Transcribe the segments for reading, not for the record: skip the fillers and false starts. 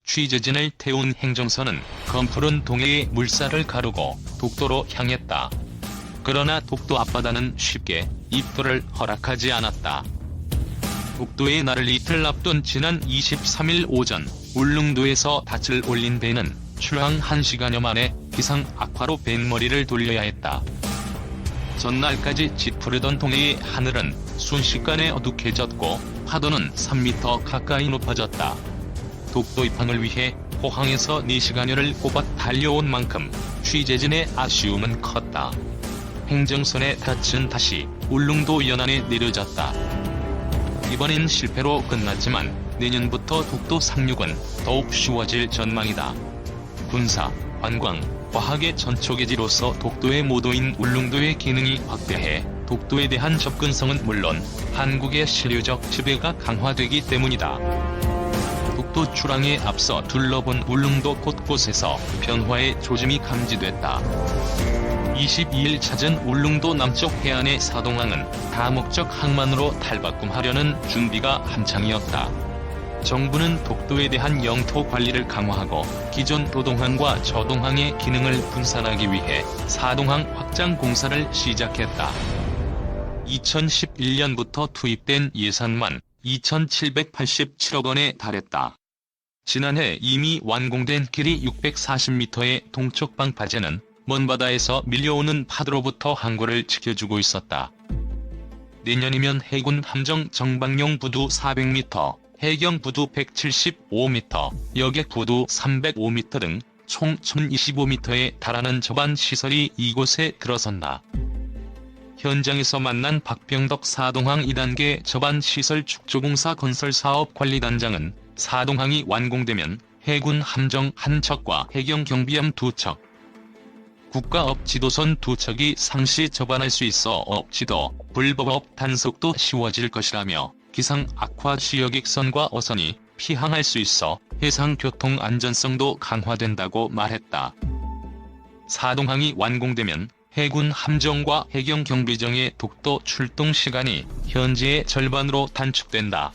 취재진을 태운 행정선은 검푸른 동해의 물살을 가르고 독도로 향했다. 그러나 독도 앞바다는 쉽게 입도를 허락하지 않았다. 독도의 날을 이틀 앞둔 지난 23일 오전 울릉도에서 닻을 올린 배는 출항 1시간여 만에 기상 악화로 뱃머리를 돌려야 했다. 전날까지 짙푸르던 동해의 하늘은 순식간에 어둑해졌고 파도는 3m 가까이 높아졌다. 독도 입항을 위해 포항에서 4시간여를 꼬박 달려온 만큼 취재진의 아쉬움은 컸다. 행정선의 닻은 다시 울릉도 연안에 내려졌다. 이번엔 실패로 끝났지만 내년부터 독도 상륙은 더욱 쉬워질 전망이다. 군사, 관광, 과학의 전초기지로서 독도의 모도인 울릉도의 기능이 확대해 독도에 대한 접근성은 물론 한국의 실효적 지배가 강화되기 때문이다. 독도 출항에 앞서 둘러본 울릉도 곳곳에서 변화의 조짐이 감지됐다. 22일 찾은 울릉도 남쪽 해안의 사동항은 다목적 항만으로 탈바꿈하려는 준비가 한창이었다. 정부는 독도에 대한 영토 관리를 강화하고 기존 도동항과 저동항의 기능을 분산하기 위해 사동항 확장 공사를 시작했다. 2011년부터 투입된 예산만 2,787억 원에 달했다. 지난해 이미 완공된 길이 640m의 동쪽 방파제는 먼바다에서 밀려오는 파도로부터 항구를 지켜주고 있었다. 내년이면 해군 함정 정방용 부두 400m, 해경 부두 175m, 여객 부두 305m 등 총 1,025m에 달하는 저반 시설이 이곳에 들어선다. 현장에서 만난 박병덕 사동항 2단계 저반 시설 축조공사 건설사업 관리단장은 사동항이 완공되면 해군 함정 1척과 해경 경비함 2척, 국가업 지도선 2척이 상시 접안할 수 있어 업지도, 불법업 단속도 쉬워질 것이라며 기상 악화 시 여객선과 어선이 피항할 수 있어 해상 교통 안전성도 강화된다고 말했다. 사동항이 완공되면 해군 함정과 해경 경비정의 독도 출동 시간이 현재의 절반으로 단축된다.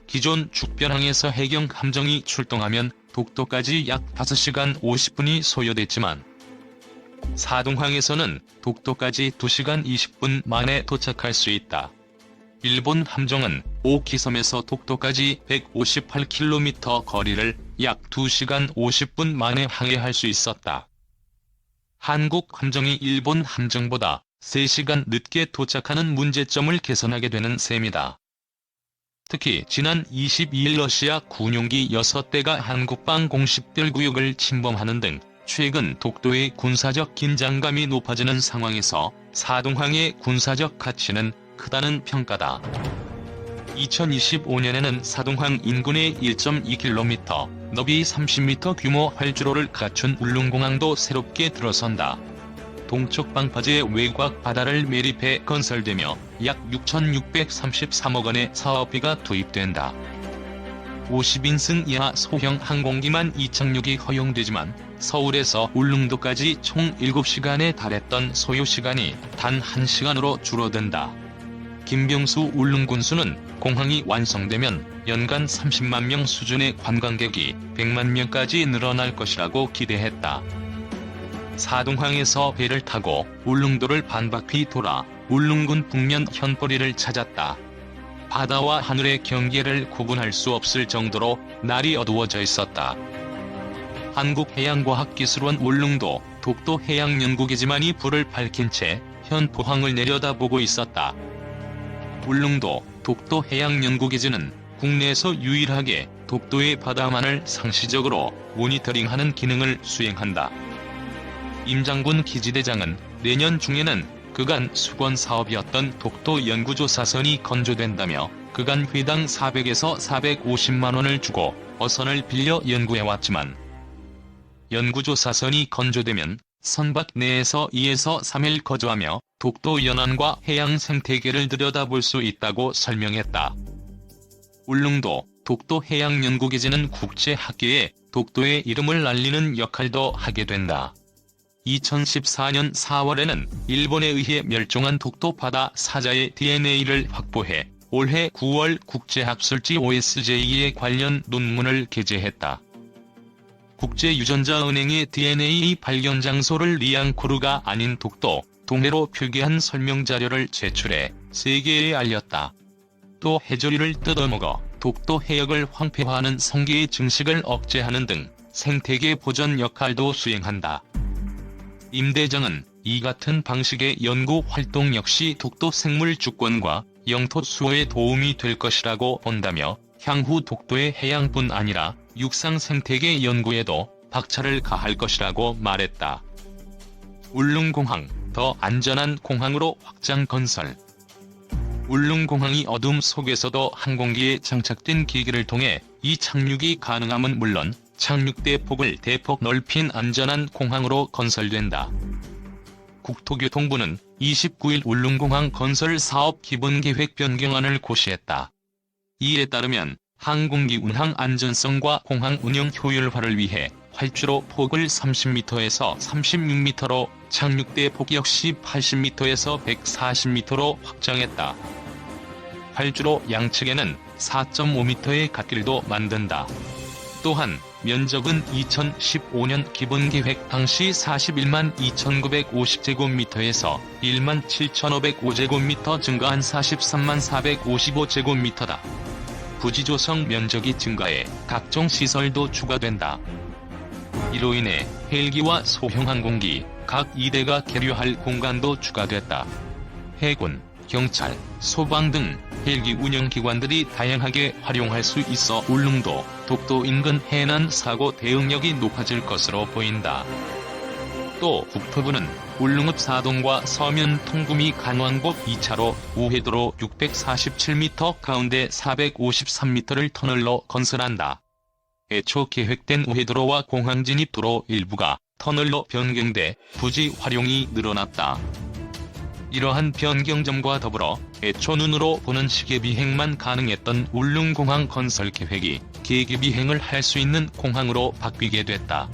기존 죽변항에서 해경 함정이 출동하면 독도까지 약 5시간 50분이 소요됐지만 사동항에서는 독도까지 2시간 20분 만에 도착할 수 있다. 일본 함정은 오키섬에서 독도까지 158km 거리를 약 2시간 50분 만에 항해할 수 있었다. 한국 함정이 일본 함정보다 3시간 늦게 도착하는 문제점을 개선하게 되는 셈이다. 특히 지난 22일 러시아 군용기 6대가 한국방 공식별 구역을 침범하는 등 최근 독도의 군사적 긴장감이 높아지는 상황에서 사동항의 군사적 가치는 크다는 평가다. 2025년에는 사동항 인근의 1.2km, 너비 30m 규모 활주로를 갖춘 울릉공항도 새롭게 들어선다. 동쪽 방파제 외곽 바다를 매립해 건설되며 약 6,633억 원의 사업비가 투입된다. 50인승 이하 소형 항공기만 이착륙이 허용되지만 서울에서 울릉도까지 총 7시간에 달했던 소요시간이 단 1시간으로 줄어든다. 김병수 울릉군수는 공항이 완성되면 연간 30만 명 수준의 관광객이 100만 명까지 늘어날 것이라고 기대했다. 사동항에서 배를 타고 울릉도를 반바퀴 돌아 울릉군 북면 현포리를 찾았다. 바다와 하늘의 경계를 구분할 수 없을 정도로 날이 어두워져 있었다. 한국해양과학기술원 울릉도 독도 해양연구기지만이 불을 밝힌 채 현포항을 내려다보고 있었다. 울릉도 독도 해양연구기지는 국내에서 유일하게 독도의 바다만을 상시적으로 모니터링하는 기능을 수행한다. 임장군 기지대장은 내년 중에는 그간 수건 사업이었던 독도 연구조사선이 건조된다며 그간 회당 400에서 450만 원을 주고 어선을 빌려 연구해왔지만 연구조사선이 건조되면 선박 내에서 2에서 3일 거주하며 독도 연안과 해양 생태계를 들여다볼 수 있다고 설명했다. 울릉도 독도 해양연구기지는 국제학계에 독도의 이름을 알리는 역할도 하게 된다. 2014년 4월에는 일본에 의해 멸종한 독도 바다 사자의 DNA를 확보해 올해 9월 국제학술지 OSJ에 관련 논문을 게재했다. 국제유전자은행의 DNA 발견 장소를 리앙코르가 아닌 독도, 동해로 표기한 설명자료를 제출해 세계에 알렸다. 또 해조류를 뜯어먹어 독도 해역을 황폐화하는 성게의 증식을 억제하는 등 생태계 보전 역할도 수행한다. 임 대장은 이 같은 방식의 연구 활동 역시 독도 생물 주권과 영토 수호에 도움이 될 것이라고 본다며 향후 독도의 해양뿐 아니라 육상 생태계 연구에도 박차를 가할 것이라고 말했다. 울릉공항, 더 안전한 공항으로 확장 건설. 울릉공항이 어둠 속에서도 항공기에 장착된 기기를 통해 이 착륙이 가능함은 물론 착륙대 폭을 대폭 넓힌 안전한 공항으로 건설된다. 국토교통부는 29일 울릉공항 건설 사업 기본계획 변경안을 고시했다. 이에 따르면 항공기 운항 안전성과 공항 운영 효율화를 위해 활주로 폭을 30m에서 36m로 착륙대 폭 역시 80m에서 140m로 확장했다. 활주로 양측에는 4.5m의 갓길도 만든다. 또한 면적은 2015년 기본계획 당시 41만 2,950제곱미터에서 1만 7,505제곱미터 증가한 43만 455제곱미터다. 부지 조성 면적이 증가해 각종 시설도 추가된다. 이로 인해 헬기와 소형 항공기 각 2대가 계류할 공간도 추가됐다. 해군, 경찰, 소방 등 헬기 운영기관들이 다양하게 활용할 수 있어 울릉도, 독도 인근 해난 사고 대응력이 높아질 것으로 보인다. 또 국토부는 울릉읍 사동과 서면 통구미 간왕복 2차로 우회도로 647m 가운데 453m를 터널로 건설한다. 애초 계획된 우회도로와 공항 진입 도로 일부가 터널로 변경돼 부지 활용이 늘어났다. 이러한 변경점과 더불어 애초 눈으로 보는 시계 비행만 가능했던 울릉공항 건설 계획이 계기 비행을 할 수 있는 공항으로 바뀌게 됐다.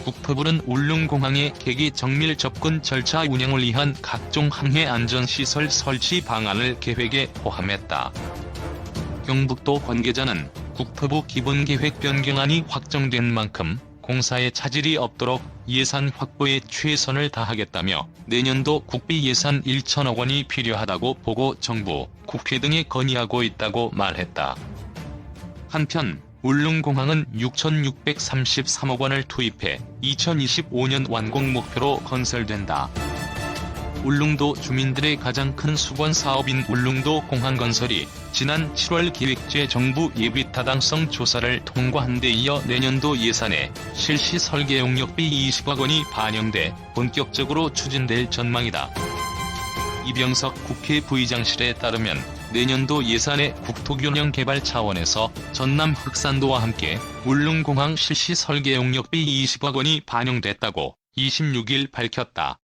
국토부는 울릉공항의 계기 정밀 접근 절차 운영을 위한 각종 항해 안전시설 설치 방안을 계획에 포함했다. 경북도 관계자는 국토부 기본계획 변경안이 확정된 만큼 공사에 차질이 없도록 예산 확보에 최선을 다하겠다며 내년도 국비 예산 1천억 원이 필요하다고 보고 정부, 국회 등에 건의하고 있다고 말했다. 한편 울릉공항은 6,633억 원을 투입해 2025년 완공 목표로 건설된다. 울릉도 주민들의 가장 큰 수건 사업인 울릉도 공항 건설이 지난 7월 기획재 정부 예비 타당성 조사를 통과한 데 이어 내년도 예산에 실시 설계 용역비 20억 원이 반영돼 본격적으로 추진될 전망이다. 이병석 국회 부의장실에 따르면 내년도 예산에 국토균형 개발 차원에서 전남 흑산도와 함께 울릉공항 실시 설계 용역비 20억 원이 반영됐다고 26일 밝혔다.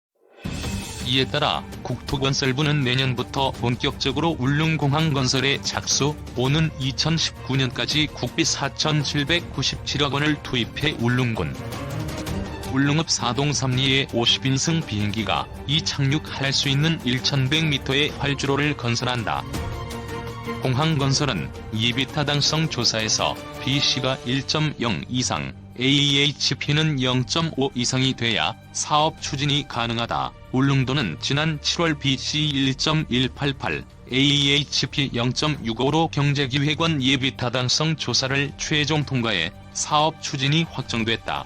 이에 따라 국토건설부는 내년부터 본격적으로 울릉공항 건설에 착수, 오는 2019년까지 국비 4,797억 원을 투입해 울릉읍 사동 3리에 50인승 비행기가 이착륙할 수 있는 1,100m의 활주로를 건설한다. 공항 건설은 예비 타당성 조사에서 BC가 1.0 이상, AHP는 0.5 이상이 돼야 사업 추진이 가능하다. 울릉도는 지난 7월 BC 1.188, AHP 0.65로 경제기획원 예비 타당성 조사를 최종 통과해 사업 추진이 확정됐다.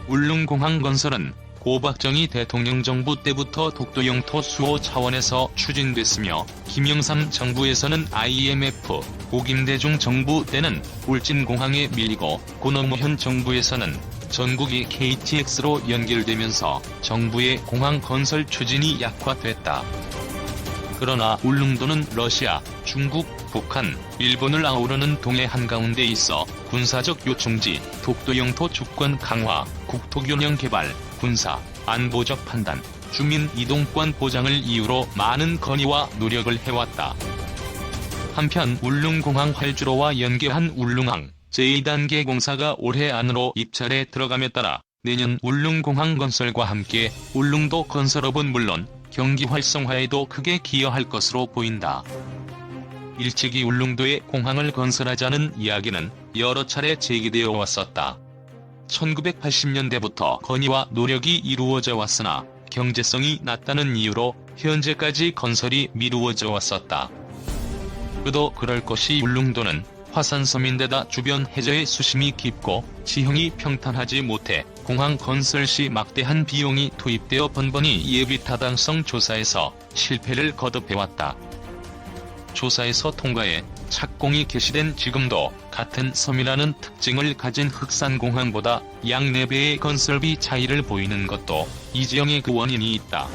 울릉공항 건설은 고 박정희 대통령 정부 때부터 독도 영토 수호 차원에서 추진됐으며 김영삼 정부에서는 IMF, 고 김대중 정부 때는 울진공항에 밀리고 고 노무현 정부에서는 전국이 KTX로 연결되면서 정부의 공항 건설 추진이 약화됐다. 그러나 울릉도는 러시아, 중국, 북한, 일본을 아우르는 동해 한가운데 있어 군사적 요충지, 독도 영토 주권 강화, 국토균형 개발, 군사, 안보적 판단, 주민 이동권 보장을 이유로 많은 건의와 노력을 해왔다. 한편 울릉공항 활주로와 연계한 울릉항 제2단계 공사가 올해 안으로 입찰에 들어감에 따라 내년 울릉공항 건설과 함께 울릉도 건설업은 물론 경기 활성화에도 크게 기여할 것으로 보인다. 일찍이 울릉도에 공항을 건설하자는 이야기는 여러 차례 제기되어 왔었다. 1980년대부터 건의와 노력이 이루어져 왔으나 경제성이 낮다는 이유로 현재까지 건설이 미루어져 왔었다. 그도 그럴 것이 울릉도는 화산섬인데다 주변 해저에 수심이 깊고 지형이 평탄하지 못해 공항 건설 시 막대한 비용이 투입되어 번번이 예비 타당성 조사에서 실패를 거듭해왔다. 조사에서 통과해 착공이 개시된 지금도 같은 섬이라는 특징을 가진 흑산공항보다 약 4배의 건설비 차이를 보이는 것도 이 지형의 그 원인이 있다.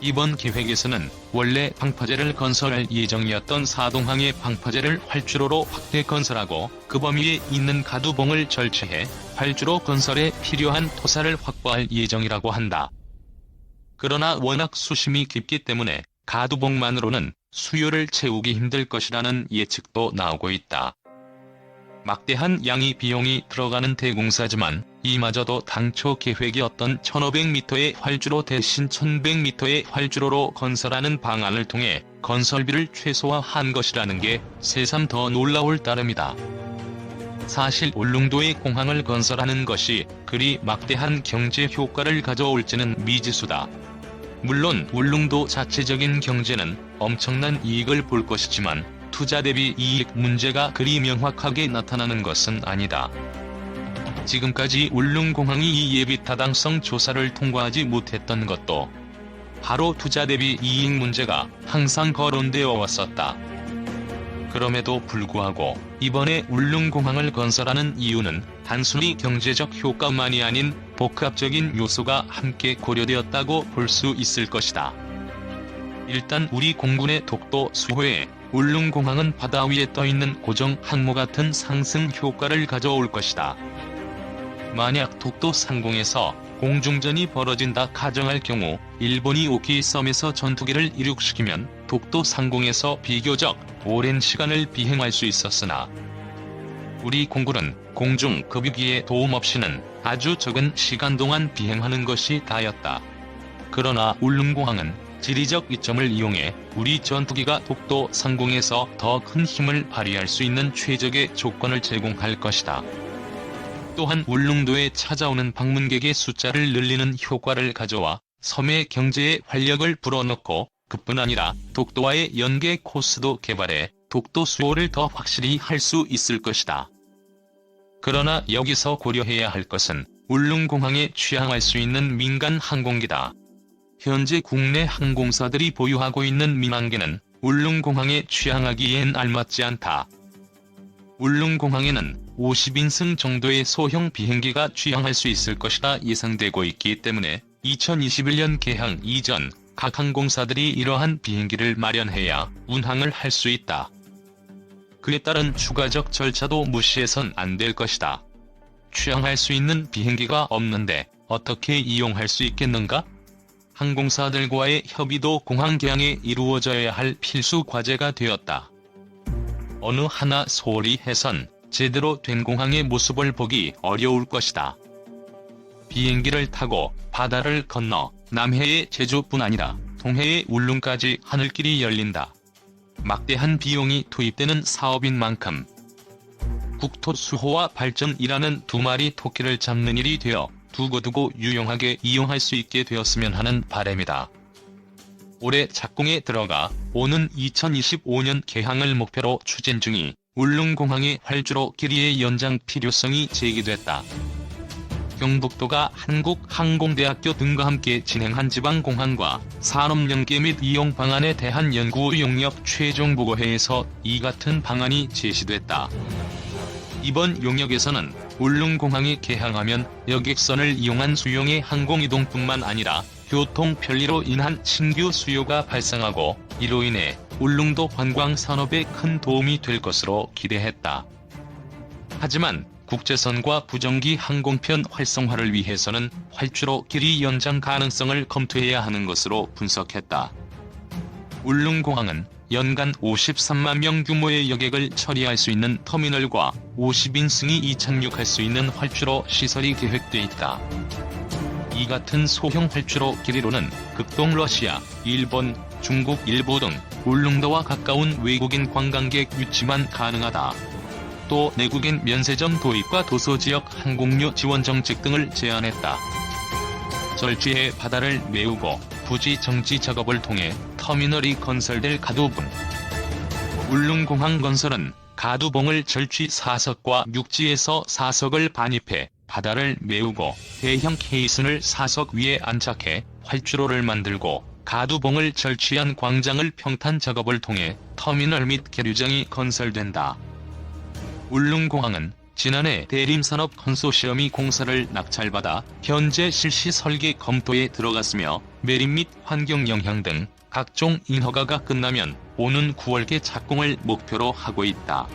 이번 계획에서는 원래 방파제를 건설할 예정이었던 사동항의 방파제를 활주로로 확대 건설하고 그 범위에 있는 가두봉을 절체해 활주로 건설에 필요한 토사를 확보할 예정이라고 한다. 그러나 워낙 수심이 깊기 때문에 가두봉만으로는 수요를 채우기 힘들 것이라는 예측도 나오고 있다. 막대한 양의 비용이 들어가는 대공사지만 이마저도 당초 계획이었던 1500m의 활주로 대신 1100m의 활주로로 건설하는 방안을 통해 건설비를 최소화한 것이라는 게 새삼 더 놀라울 따름이다. 사실 울릉도에 공항을 건설하는 것이 그리 막대한 경제 효과를 가져올지는 미지수다. 물론 울릉도 자체적인 경제는 엄청난 이익을 볼 것이지만 투자 대비 이익 문제가 그리 명확하게 나타나는 것은 아니다. 지금까지 울릉공항이 이 예비 타당성 조사를 통과하지 못했던 것도 바로 투자 대비 이익 문제가 항상 거론되어 왔었다. 그럼에도 불구하고 이번에 울릉공항을 건설하는 이유는 단순히 경제적 효과만이 아닌 복합적인 요소가 함께 고려되었다고 볼 수 있을 것이다. 일단 우리 공군의 독도 수호에 울릉공항은 바다 위에 떠있는 고정 항모 같은 상승 효과를 가져올 것이다. 만약 독도 상공에서 공중전이 벌어진다 가정할 경우 일본이 오키섬에서 전투기를 이륙시키면 독도 상공에서 비교적 오랜 시간을 비행할 수 있었으나 우리 공군은 공중 급유기의 도움 없이는 아주 적은 시간 동안 비행하는 것이 다였다. 그러나 울릉공항은 지리적 이점을 이용해 우리 전투기가 독도 상공에서 더 큰 힘을 발휘할 수 있는 최적의 조건을 제공할 것이다. 또한 울릉도에 찾아오는 방문객의 숫자를 늘리는 효과를 가져와 섬의 경제에 활력을 불어넣고 그뿐 아니라 독도와의 연계 코스도 개발해 독도 수호를 더 확실히 할 수 있을 것이다. 그러나 여기서 고려해야 할 것은 울릉공항에 취항할 수 있는 민간 항공기다. 현재 국내 항공사들이 보유하고 있는 민항기는 울릉공항에 취항하기엔 알맞지 않다. 울릉공항에는 50인승 정도의 소형 비행기가 취항할 수 있을 것이라 예상되고 있기 때문에 2021년 개항 이전 각 항공사들이 이러한 비행기를 마련해야 운항을 할 수 있다. 그에 따른 추가적 절차도 무시해선 안 될 것이다. 취항할 수 있는 비행기가 없는데 어떻게 이용할 수 있겠는가? 항공사들과의 협의도 공항 개항에 이루어져야 할 필수 과제가 되었다. 어느 하나 소홀히 해선 제대로 된 공항의 모습을 보기 어려울 것이다. 비행기를 타고 바다를 건너 남해의 제주뿐 아니라 동해의 울릉까지 하늘길이 열린다. 막대한 비용이 투입되는 사업인 만큼 국토 수호와 발전이라는 두 마리 토끼를 잡는 일이 되어 두고두고 유용하게 이용할 수 있게 되었으면 하는 바람이다. 올해 착공에 들어가 오는 2025년 개항을 목표로 추진 중이 울릉공항의 활주로 길이의 연장 필요성이 제기됐다. 경북도가 한국항공대학교 등과 함께 진행한 지방공항과 산업연계 및 이용 방안에 대한 연구 용역 최종 보고회에서 이 같은 방안이 제시됐다. 이번 용역에서는 울릉공항이 개항하면 여객선을 이용한 수용의 항공이동뿐만 아니라 교통 편리로 인한 신규 수요가 발생하고 이로 인해 울릉도 관광 산업에 큰 도움이 될 것으로 기대했다. 하지만 국제선과 부정기 항공편 활성화를 위해서는 활주로 길이 연장 가능성을 검토해야 하는 것으로 분석했다. 울릉공항은 연간 53만 명 규모의 여객을 처리할 수 있는 터미널과 50인승이 이착륙할 수 있는 활주로 시설이 계획돼 있다. 이 같은 소형 활주로 길이로는 극동 러시아, 일본, 중국 일부 등 울릉도와 가까운 외국인 관광객 유치만 가능하다. 또 내국인 면세점 도입과 도서지역 항공료 지원 정책 등을 제안했다. 절취해 바다를 메우고 부지 정지 작업을 통해 터미널이 건설될 가두봉. 울릉공항 건설은 가두봉을 절취 4석과 육지에서 4석을 반입해 바다를 메우고 대형 케이슨을 4석 위에 안착해 활주로를 만들고 가두봉을 절취한 광장을 평탄 작업을 통해 터미널 및 계류장이 건설된다. 울릉공항은 지난해 대림산업 컨소시엄이 공사를 낙찰받아 현재 실시 설계 검토에 들어갔으며 매립 및 환경 영향 등 각종 인허가가 끝나면 오는 9월께 착공을 목표로 하고 있다.